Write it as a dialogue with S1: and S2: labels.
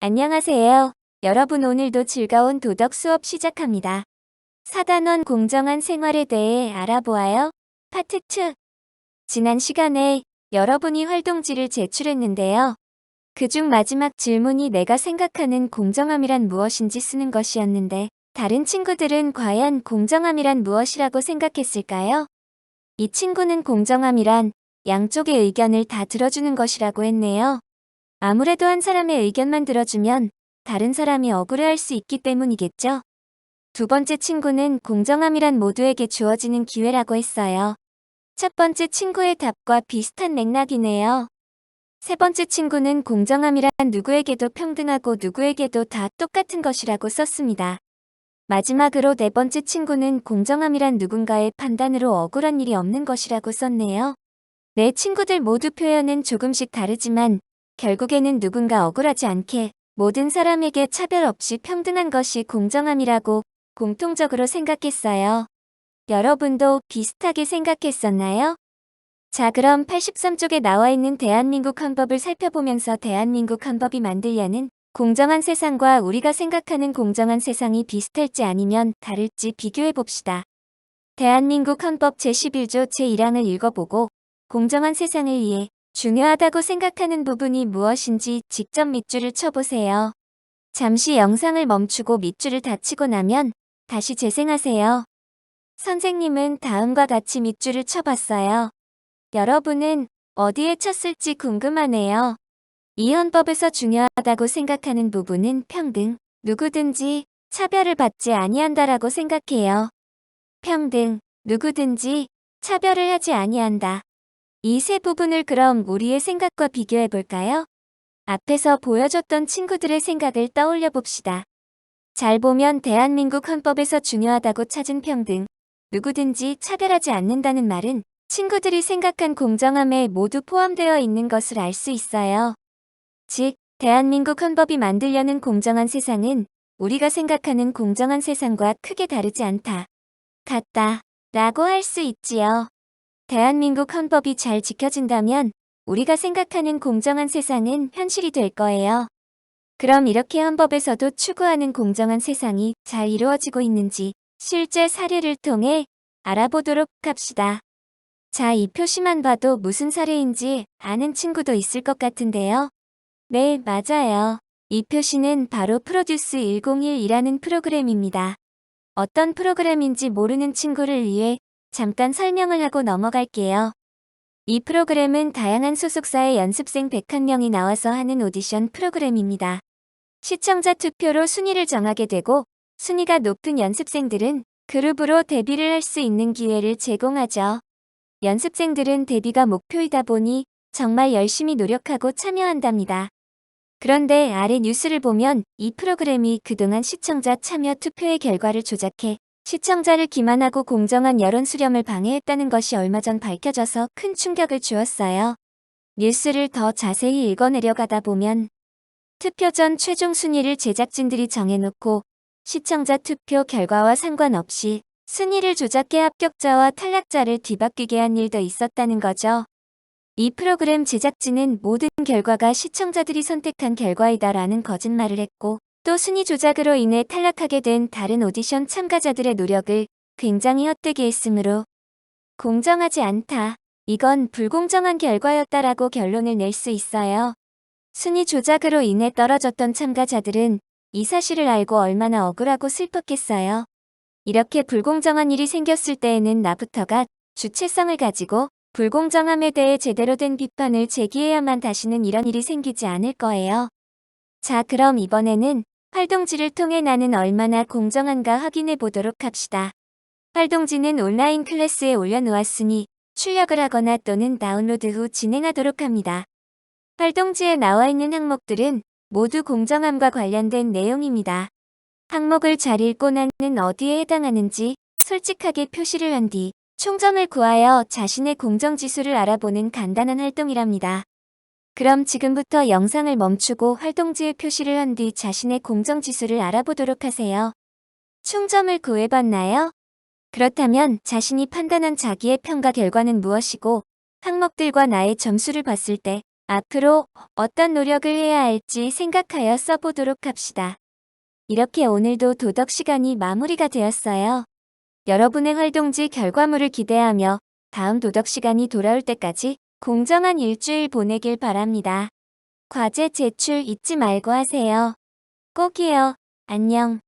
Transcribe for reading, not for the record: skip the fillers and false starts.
S1: 안녕하세요. 여러분 오늘도 즐거운 도덕 수업 시작합니다. 4단원 공정한 생활에 대해 알아보아요. 파트 2. 지난 시간에 여러분이 활동지를 제출했는데요. 그중 마지막 질문이 내가 생각하는 공정함이란 무엇인지 쓰는 것이었는데 다른 친구들은 과연 공정함이란 무엇이라고 생각했을까요? 이 친구는 공정함이란 양쪽의 의견을 다 들어주는 것이라고 했네요. 아무래도 한 사람의 의견만 들어주면 다른 사람이 억울해할 수 있기 때문이겠죠. 두 번째 친구는 공정함이란 모두에게 주어지는 기회라고 했어요. 첫 번째 친구의 답과 비슷한 맥락이네요. 세 번째 친구는 공정함이란 누구에게도 평등하고 누구에게도 다 똑같은 것이라고 썼습니다. 마지막으로 네 번째 친구는 공정함이란 누군가의 판단으로 억울한 일이 없는 것이라고 썼네요. 네 친구들 모두 표현은 조금씩 다르지만 결국에는 누군가 억울하지 않게 모든 사람에게 차별 없이 평등한 것이 공정함이라고 공통적으로 생각했어요. 여러분도 비슷하게 생각했었나요? 자, 그럼 83쪽에 나와 있는 대한민국 헌법을 살펴보면서 대한민국 헌법이 만들려는 공정한 세상과 우리가 생각하는 공정한 세상이 비슷할지 아니면 다를지 비교해 봅시다. 대한민국 헌법 제11조 제1항을 읽어보고 공정한 세상을 위해 중요하다고 생각하는 부분이 무엇인지 직접 밑줄을 쳐보세요. 잠시 영상을 멈추고 밑줄을 다 치고 나면 다시 재생하세요. 선생님은 다음과 같이 밑줄을 쳐봤어요. 여러분은 어디에 쳤을지 궁금하네요. 이 헌법에서 중요하다고 생각하는 부분은 평등, 누구든지 차별을 받지 아니한다라고 생각해요. 평등, 누구든지 차별을 하지 아니한다. 이 세 부분을 그럼 우리의 생각과 비교해 볼까요? 앞에서 보여줬던 친구들의 생각을 떠올려 봅시다. 잘 보면 대한민국 헌법에서 중요하다고 찾은 평등, 누구든지 차별하지 않는다는 말은 친구들이 생각한 공정함에 모두 포함되어 있는 것을 알 수 있어요. 즉, 대한민국 헌법이 만들려는 공정한 세상은 우리가 생각하는 공정한 세상과 크게 다르지 않다, 같다, 라고 할 수 있지요. 대한민국 헌법이 잘 지켜진다면 우리가 생각하는 공정한 세상은 현실이 될 거예요. 그럼 이렇게 헌법에서도 추구하는 공정한 세상이 잘 이루어지고 있는지 실제 사례를 통해 알아보도록 합시다. 자, 이 표시만 봐도 무슨 사례인지 아는 친구도 있을 것 같은데요. 네, 맞아요. 이 표시는 바로 프로듀스 101이라는 프로그램입니다. 어떤 프로그램인지 모르는 친구를 위해 잠깐 설명을 하고 넘어갈게요. 이 프로그램은 다양한 소속사의 연습생 101명이 나와서 하는 오디션 프로그램입니다. 시청자 투표로 순위를 정하게 되고 순위가 높은 연습생들은 그룹으로 데뷔를 할 수 있는 기회를 제공하죠. 연습생들은 데뷔가 목표이다 보니 정말 열심히 노력하고 참여한답니다. 그런데 아래 뉴스를 보면 이 프로그램이 그동안 시청자 참여 투표의 결과를 조작해 시청자를 기만하고 공정한 여론 수렴을 방해했다는 것이 얼마 전 밝혀져서 큰 충격을 주었어요. 뉴스를 더 자세히 읽어내려가다 보면 투표 전 최종 순위를 제작진들이 정해놓고 시청자 투표 결과와 상관없이 순위를 조작해 합격자와 탈락자를 뒤바뀌게 한 일도 있었다는 거죠. 이 프로그램 제작진은 모든 결과가 시청자들이 선택한 결과이다라는 거짓말을 했고 또 순위 조작으로 인해 탈락하게 된 다른 오디션 참가자들의 노력을 굉장히 헛되게 했으므로 공정하지 않다, 이건 불공정한 결과였다라고 결론을 낼 수 있어요. 순위 조작으로 인해 떨어졌던 참가자들은 이 사실을 알고 얼마나 억울하고 슬펐겠어요. 이렇게 불공정한 일이 생겼을 때에는 나부터가 주체성을 가지고 불공정함에 대해 제대로 된 비판을 제기해야만 다시는 이런 일이 생기지 않을 거예요. 자, 그럼 이번에는 활동지를 통해 나는 얼마나 공정한가 확인해 보도록 합시다. 활동지는 온라인 클래스에 올려놓았으니 출력을 하거나 또는 다운로드 후 진행하도록 합니다. 활동지에 나와 있는 항목들은 모두 공정함과 관련된 내용입니다. 항목을 잘 읽고 나는 어디에 해당하는지 솔직하게 표시를 한 뒤 총점을 구하여 자신의 공정지수를 알아보는 간단한 활동이랍니다. 그럼 지금부터 영상을 멈추고 활동지에 표시를 한 뒤 자신의 공정지수를 알아보도록 하세요. 총점을 구해봤나요? 그렇다면 자신이 판단한 자기의 평가 결과는 무엇이고 항목들과 나의 점수를 봤을 때 앞으로 어떤 노력을 해야 할지 생각하여 써보도록 합시다. 이렇게 오늘도 도덕 시간이 마무리가 되었어요. 여러분의 활동지 결과물을 기대하며 다음 도덕 시간이 돌아올 때까지 공정한 일주일 보내길 바랍니다. 과제 제출 잊지 말고 하세요. 꼭이요. 안녕.